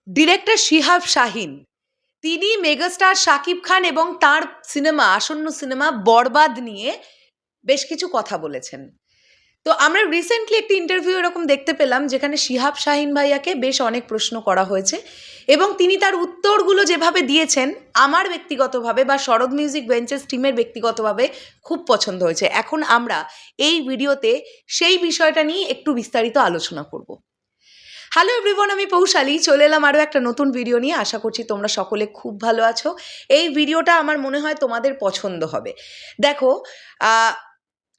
Director Shihab Shahin তিনি megastar Shakib Khan এবং তার আসন্ন সিনেমা বরবাদ নিয়ে বেশ কিছু কথা বলেছেন। তো আমরা রিসেন্টলি একটি ইন্টারভিউ এরকম দেখতে পেলাম যেখানে শিহাব শাহিন ভাইয়াকে বেশ অনেক প্রশ্ন করা হয়েছে এবং তিনি তার উত্তরগুলো যেভাবে দিয়েছেন আমার ব্যক্তিগতভাবে বা শরৎ মিউজিক ভেঞ্চার্স টিমের ব্যক্তিগতভাবে খুব পছন্দ হয়েছে। এখন আমরা এই ভিডিওতে সেই বিষয়টা নিয়ে একটু বিস্তারিত আলোচনা করব। হ্যালো এভরিওয়ান, আমি পৌশালী চলে এলাম আরও একটা নতুন ভিডিও নিয়ে। আশা করছি তোমরা সকলে খুব ভালো আছো। এই ভিডিওটা আমার মনে হয় তোমাদের পছন্দ হবে। দেখো,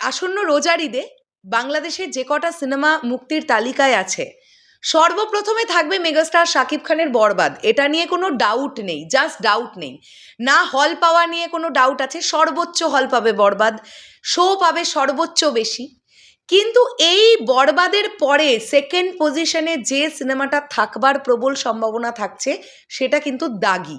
আসন্ন রোজার ঈদে বাংলাদেশের যে কটা সিনেমা মুক্তির তালিকায় আছে সর্বপ্রথমে থাকবে মেগাস্টার শাকিব খানের বরবাদ। এটা নিয়ে কোনো ডাউট নেই, জাস্ট ডাউট নেই। না হল পাওয়া নিয়ে কোনো ডাউট আছে, সর্বোচ্চ হল পাবে বরবাদ, শো পাবে সর্বোচ্চ বেশি। কিন্তু এই বরবাদের পরে সেকেন্ড পজিশনে যে সিনেমাটা থাকবার প্রবল সম্ভাবনা থাকছে সেটা কিন্তু দাগি।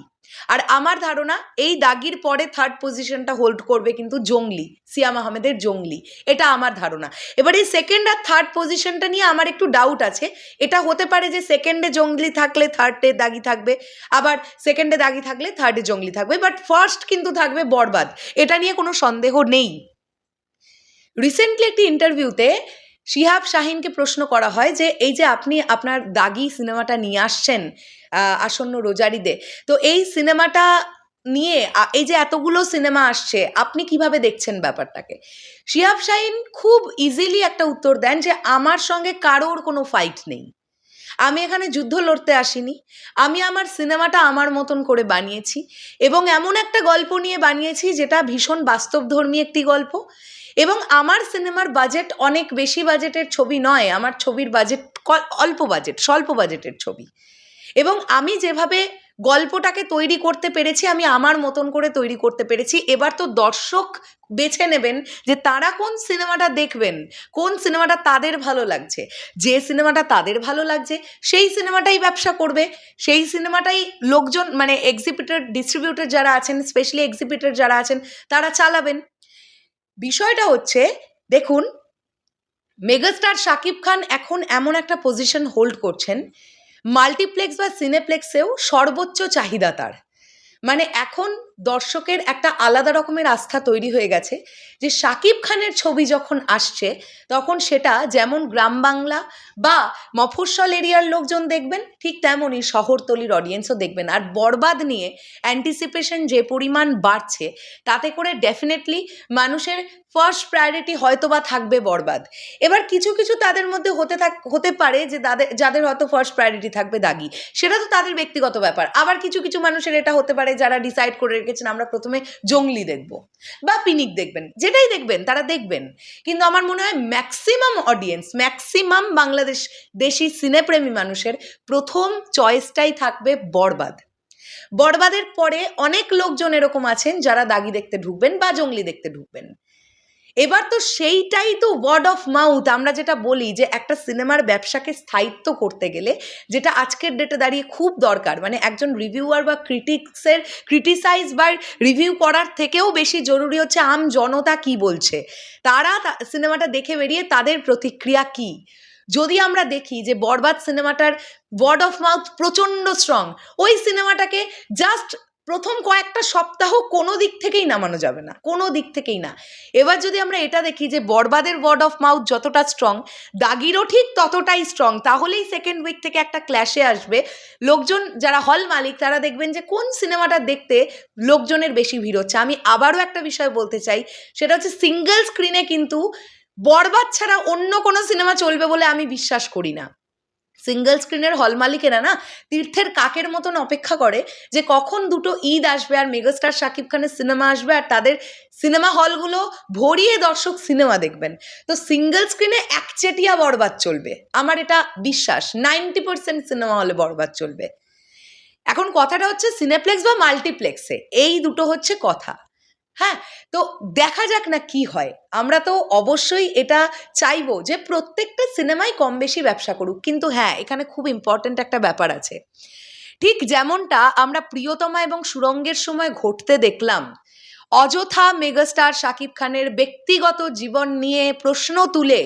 আর আমার ধারণা এই দাগির পরে থার্ড পজিশনটা হোল্ড করবে কিন্তু জঙ্গলি, সিয়াম আহমেদের জঙ্গলি, এটা আমার ধারণা। এবার এই সেকেন্ড আর থার্ড পজিশনটা নিয়ে আমার একটু ডাউট আছে। এটা হতে পারে যে সেকেন্ডে জঙ্গলি থাকলে থার্ডে দাগি থাকবে, আবার সেকেন্ডে দাগি থাকলে থার্ডে জঙ্গলি থাকবে, বাট ফার্স্ট কিন্তু থাকবে বরবাদ, এটা নিয়ে কোনো সন্দেহ নেই। রিসেন্টলি একটি ইন্টারভিউতে শিহাব শাহিনকে প্রশ্ন করা হয় যে এই যে আপনি আপনার দাগি সিনেমাটা নিয়ে আসছেন আসন্ন রোজার ঈদে, তো এই সিনেমাটা নিয়ে এই যে এতগুলো সিনেমা আসছে আপনি কিভাবে দেখছেন ব্যাপারটাকে? শিহাব শাহিন খুব ইজিলি একটা উত্তর দেন যে আমার সঙ্গে কারোর কোনো ফাইট নেই, আমি এখানে যুদ্ধ লড়তে আসিনি, আমি আমার সিনেমাটা আমার মতন করে বানিয়েছি এবং এমন একটা গল্প নিয়ে বানিয়েছি যেটা ভীষণ বাস্তবধর্মী একটি গল্প। এবং আমার সিনেমার বাজেট অনেক বেশি বাজেটের ছবি নয়, আমার ছবির বাজেট অল্প বাজেট, স্বল্প বাজেটের ছবি। এবং আমি যেভাবে গল্পটাকে তৈরি করতে পেরেছি আমি আমার মতন করে তৈরি করতে পেরেছি। এবার তো দর্শক বেছে নেবেন যে তারা কোন সিনেমাটা দেখবেন, কোন সিনেমাটা তাদের ভালো লাগছে। যে সিনেমাটা তাদের ভালো লাগছে সেই সিনেমাটাই ব্যবসা করবে, সেই সিনেমাটাই লোকজন মানে এক্সিবিটর ডিস্ট্রিবিউটর যারা আছেন, স্পেশালি এক্সিবিটর যারা আছেন তারা চালাবেন। বিষয়টা হচ্ছে, দেখুন, মেগাস্টার শাকিব খান এখন এমন একটা পজিশন হোল্ড করছেন, মাল্টিপ্লেক্স বা সিনেপ্লেক্সেও সর্বোচ্চ চাহিদা তার। মানে এখন দর্শকের একটা আলাদা রকমের আস্থা তৈরি হয়ে গেছে যে শাকিব খানের ছবি যখন আসছে তখন সেটা যেমন গ্রাম বাংলা বা মফস্বল এরিয়ার লোকজন দেখবেন, ঠিক তেমনই শহরতলির অডিয়েন্সও দেখবেন। আর বরবাদ নিয়ে অ্যান্টিসিপেশন যে পরিমাণ বাড়ছে তাতে করে ডেফিনেটলি মানুষের ফার্স্ট প্রায়োরিটি হয়তো বা থাকবে বরবাদ। এবার কিছু কিছু তাদের মধ্যে হতে পারে যে যাদের হয়তো ফার্স্ট প্রায়োরিটি থাকবে দাগি, সেটা তো তাদের ব্যক্তিগত ব্যাপার। আবার কিছু কিছু মানুষের এটা হতে পারে যারা ডিসাইড করে রেখেছেন আমরা প্রথমে জঙ্গলি দেখব বা পিনিক দেখবেন, যেটাই দেখবেন তারা দেখবেন। কিন্তু আমার মনে হয় ম্যাক্সিমাম অডিয়েন্স, ম্যাক্সিমাম দেশি সিনেপ্রেমী মানুষের প্রথম চয়েসটাই থাকবে বরবাদ। বরবাদের পরে অনেক লোকজন এরকম আছেন যারা দাগি দেখতে ঢুকবেন বা জঙ্গলি দেখতে ঢুকবেন। এবার তো সেইটাই তো ওয়ার্ড অফ মাউথ, আমরা যেটা বলি যে একটা সিনেমার ব্যবসাকে স্থায়িত্ব করতে গেলে যেটা আজকের ডেটে দাঁড়িয়ে খুব দরকার, মানে একজন রিভিউয়ার বা ক্রিটিসাইজ বা রিভিউ করার থেকেও বেশি জরুরি হচ্ছে আম জনতা কি বলছে, তারা সিনেমাটা দেখে বেরিয়ে তাদের প্রতিক্রিয়া কি। যদি আমরা দেখি যে বরবাদ সিনেমাটার ওয়ার্ড অফ মাউথ প্রচণ্ড স্ট্রং, ওই সিনেমাটাকে জাস্ট প্রথম কয়েকটা সপ্তাহ কোনো দিক থেকেই নামানো যাবে না, কোনো দিক থেকেই না। এবার যদি আমরা এটা দেখি যে বরবাদের ওয়ার্ড অফ মাউথ যতটা স্ট্রং, দাগিরও ঠিক ততটাই স্ট্রং, তাহলেই সেকেন্ড উইক থেকে একটা ক্ল্যাশে আসবে। লোকজন যারা হল মালিক তারা দেখবেন যে কোন সিনেমাটা দেখতে লোকজনের বেশি ভিড় হচ্ছে। আমি আবারও একটা বিষয় বলতে চাই, সেটা হচ্ছে সিঙ্গেল স্ক্রিনে কিন্তু বরবাদ ছাড়া অন্য কোনো সিনেমা চলবে বলে আমি বিশ্বাস করি না। সিঙ্গেল স্ক্রিনের হল মালিকেরা না তীর্থের কাকের মতন অপেক্ষা করে যে কখন দুটো ঈদ আসবে আর মেগাস্টার শাকিব খানের সিনেমা আসবে আর তাদের সিনেমা হলগুলো ভরিয়ে দর্শক সিনেমা দেখবেন। তো সিঙ্গেল স্ক্রিনে একচেটিয়া বরবাদ চলবে, আমার এটা বিশ্বাস। 90% সিনেমা হলে বরবাদ চলবে। এখন কথাটা হচ্ছে সিনেপ্লেক্স বা মাল্টিপ্লেক্সে, এই দুটো হচ্ছে কথা। হ্যাঁ, তো দেখা যাক না কি হয়। আমরা তো অবশ্যই এটা চাইবো যে প্রত্যেকটা সিনেমাই কম বেশি ব্যবসা করুক, কিন্তু হ্যাঁ এখানে খুব ইম্পর্ট্যান্ট একটা ব্যাপার আছে। ঠিক যেমনটা আমরা প্রিয়তমা এবং সুরঙ্গের সময় ঘটতে দেখলাম, অযথা মেগাস্টার শাকিব খানের ব্যক্তিগত জীবন নিয়ে প্রশ্ন তুলে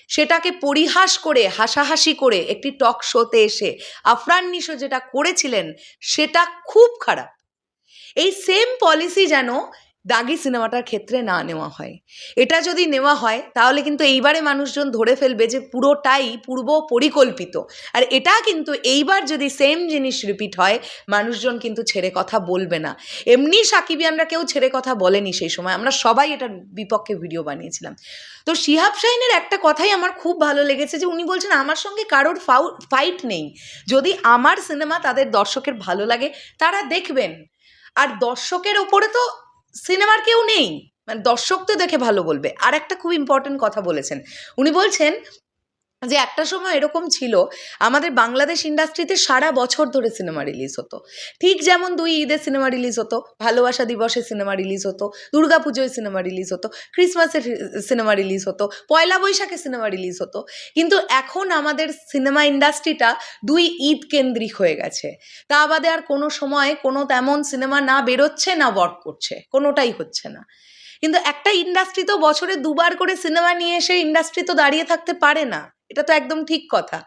সেটাকে পরিহাস করে হাসাহাসি করে একটি টক শোতে এসে আফরান নিশো যেটা করেছিলেন সেটা খুব খারাপ। এই সেম পলিসি যেন দাগি সিনেমাটার ক্ষেত্রে না নেওয়া হয়। এটা যদি নেওয়া হয় তাহলে কিন্তু এইবারে মানুষজন ধরে ফেলবে যে পুরোটাই পূর্ব পরিকল্পিত। আর এটা কিন্তু এইবার যদি সেম জিনিস রিপিট হয় মানুষজন কিন্তু ছেড়ে কথা বলবে না। এমনি সাকিবিয়ানরা কেউ ছেড়ে কথা বলেনি সেই সময়, আমরা সবাই এটার বিপক্ষে ভিডিও বানিয়েছিলাম। তো শিহাব শাহিনের একটা কথাই আমার খুব ভালো লেগেছে যে উনি বলছেন আমার সঙ্গে কারোর ফাইট নেই, যদি আমার সিনেমা তাদের দর্শকের ভালো লাগে তারা দেখবেন। আর দর্শকের ওপরে তো সিনেমার কেউ নেই, মানে দর্শক তো দেখে ভালো বলবে। আর একটা খুব ইম্পর্টেন্ট কথা বলেছেন, উনি বলছেন যে একটা সময় এরকম ছিল আমাদের বাংলাদেশ ইন্ডাস্ট্রিতে সারা বছর ধরে সিনেমা রিলিজ হতো। ঠিক যেমন 2 ঈদে সিনেমা রিলিজ হতো, ভালোবাসা দিবসে সিনেমা রিলিজ হতো, দুর্গাপুজোয় সিনেমা রিলিজ হতো, ক্রিসমাসে সিনেমা রিলিজ হতো, পয়লা বৈশাখে সিনেমা রিলিজ হতো। কিন্তু এখন আমাদের সিনেমা ইন্ডাস্ট্রিটা 2 ঈদ কেন্দ্রিক হয়ে গেছে। তা বাদে আর কোনো সময় কোনো তেমন সিনেমা না বেরোচ্ছে না ওয়ার্ক করছে, কোনোটাই হচ্ছে না। কিন্তু একটা ইন্ডাস্ট্রি তো বছরে 2 বার করে সিনেমা নিয়ে এসে ইন্ডাস্ট্রি তো দাঁড়িয়ে থাকতে পারে না, এটা তো একদম ঠিক কথা।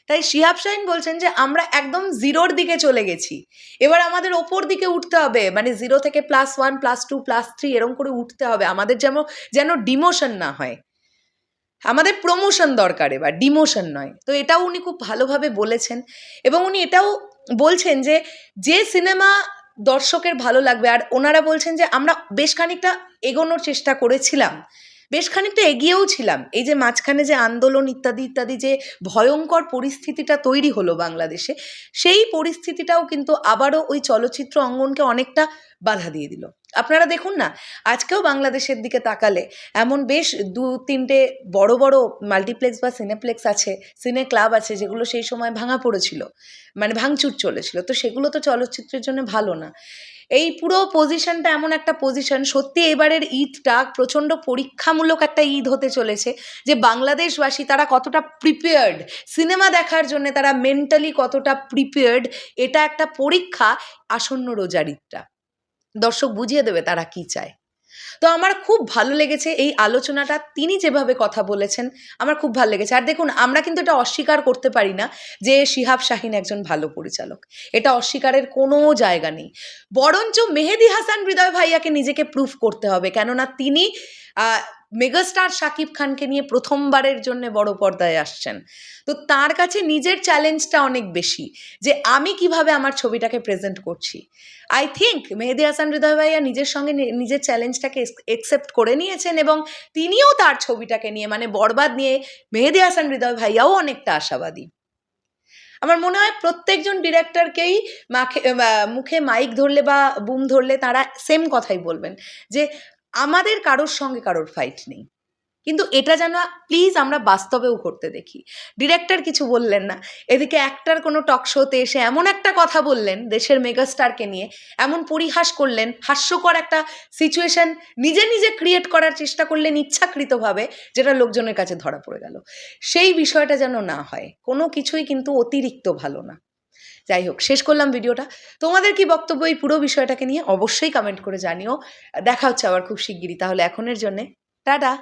তাই শিহাব শাহিন বলছেন যে আমরা একদম জিরোর দিকে চলে গেছি, এবার আমাদের ওপর দিকে উঠতে হবে, মানে 0 থেকে +1 +2 +3 এরকম করে উঠতে হবে আমাদের, যেন ডিমোশন না হয়। আমাদের প্রমোশন দরকার, এবার ডিমোশন নয়। তো এটাও উনি খুব ভালোভাবে বলেছেন। এবং উনি এটাও বলছেন যে যে সিনেমা দর্শকের ভালো লাগবে, আর ওনারা বলছেন যে আমরা বেশ খানিকটা এগোনোর চেষ্টা করেছিলাম, বেশ খানিকটা এগিয়েও ছিলাম। এই যে মাঝখানে যে আন্দোলন ইত্যাদি ইত্যাদি যে ভয়ঙ্কর পরিস্থিতিটা তৈরি হলো বাংলাদেশে, সেই পরিস্থিতিটাও কিন্তু আবারও ওই চলচ্চিত্র অঙ্গনকে অনেকটা বাধা দিয়ে দিল। আপনারা দেখুন না, আজকেও বাংলাদেশের দিকে তাকালে এমন বেশ 2-3টে বড় বড় মাল্টিপ্লেক্স বা সিনেপ্লেক্স আছে, সিনে ক্লাব আছে, যেগুলো সেই সময় ভাঙা পড়েছিল, মানে ভাঙচুর চলেছিল। তো সেগুলো তো চলচ্চিত্রের জন্য ভালো না। এই পুরো পজিশনটা এমন একটা পজিশন, সত্যি এবারের ঈদটা প্রচণ্ড পরীক্ষামূলক একটা ঈদ হতে চলেছে, যে বাংলাদেশবাসী তারা কতটা প্রিপেয়ার্ড সিনেমা দেখার জন্য, তারা মেন্টালি কতটা প্রিপেয়ার্ড, এটা একটা পরীক্ষা আসন্ন রোজার ঈদটা। দর্শক বুঝিয়ে দেবে তারা কি চায়। তো আমার খুব ভালো লেগেছে এই আলোচনাটা, তিনি যেভাবে কথা বলেছেন আমার খুব ভালো লেগেছে। আর দেখুন, আমরা কিন্তু এটা অস্বীকার করতে পারি না যে শিহাব শাহিন একজন ভালো পরিচালক, এটা অস্বীকারের কোনো জায়গা নেই। বরঞ্চ মেহেদী হাসান হৃদয় ভাইয়াকে নিজেকে প্রুফ করতে হবে, কেননা তিনি মেগাস্টার শাকিব খানকে নিয়ে প্রথমবারের জন্য বড় পর্দায় আসছেন। তো তার কাছে নিজের চ্যালেঞ্জটা অনেক বেশি, যে আমি কিভাবে আমার ছবিটাকে প্রেজেন্ট করছি। আই থিঙ্ক মেহেদী হাসান হৃদয় ভাইয়া নিজের সঙ্গে নিজের চ্যালেঞ্জটাকে একসেপ্ট করে নিয়েছেন, এবং তিনিও তার ছবিটাকে নিয়ে, মানে বরবাদ নিয়ে মেহেদী হাসান হৃদয় ভাইয়াও অনেকটা আশাবাদী। আমার মনে হয় প্রত্যেকজন ডিরেক্টরকেই মুখে মাইক ধরলে বা বুম ধরলে তারা সেম কথাই বলবেন, যে আমাদের কারোর সঙ্গে কারোর ফাইট নেই, কিন্তু এটা যেন প্লিজ আমরা বাস্তবেও করতে দেখি। ডিরেক্টর কিছু বললেন না, এদিকে অ্যাক্টর কোনো টক শোতে এসে এমন একটা কথা বললেন দেশের মেগাস্টারকে নিয়ে, এমন পরিহাস করলেন, হাস্যকর একটা সিচুয়েশন নিজে নিজে ক্রিয়েট করার চেষ্টা করলেন ইচ্ছাকৃতভাবে, যেটা লোকজনের কাছে ধরা পড়ে গেল। সেই বিষয়টা যেন না হয়, কোনো কিছুই কিন্তু অতিরিক্ত ভালো না। যাই হোক, শেষ করলাম ভিডিওটা। তোমাদের কি বক্তব্য এই পুরো বিষয়টাকে নিয়ে অবশ্যই কমেন্ট করে জানিও। দেখা হচ্ছে আবার খুব শিগগিরই। তাহলে এখনের জন্যে টাটা।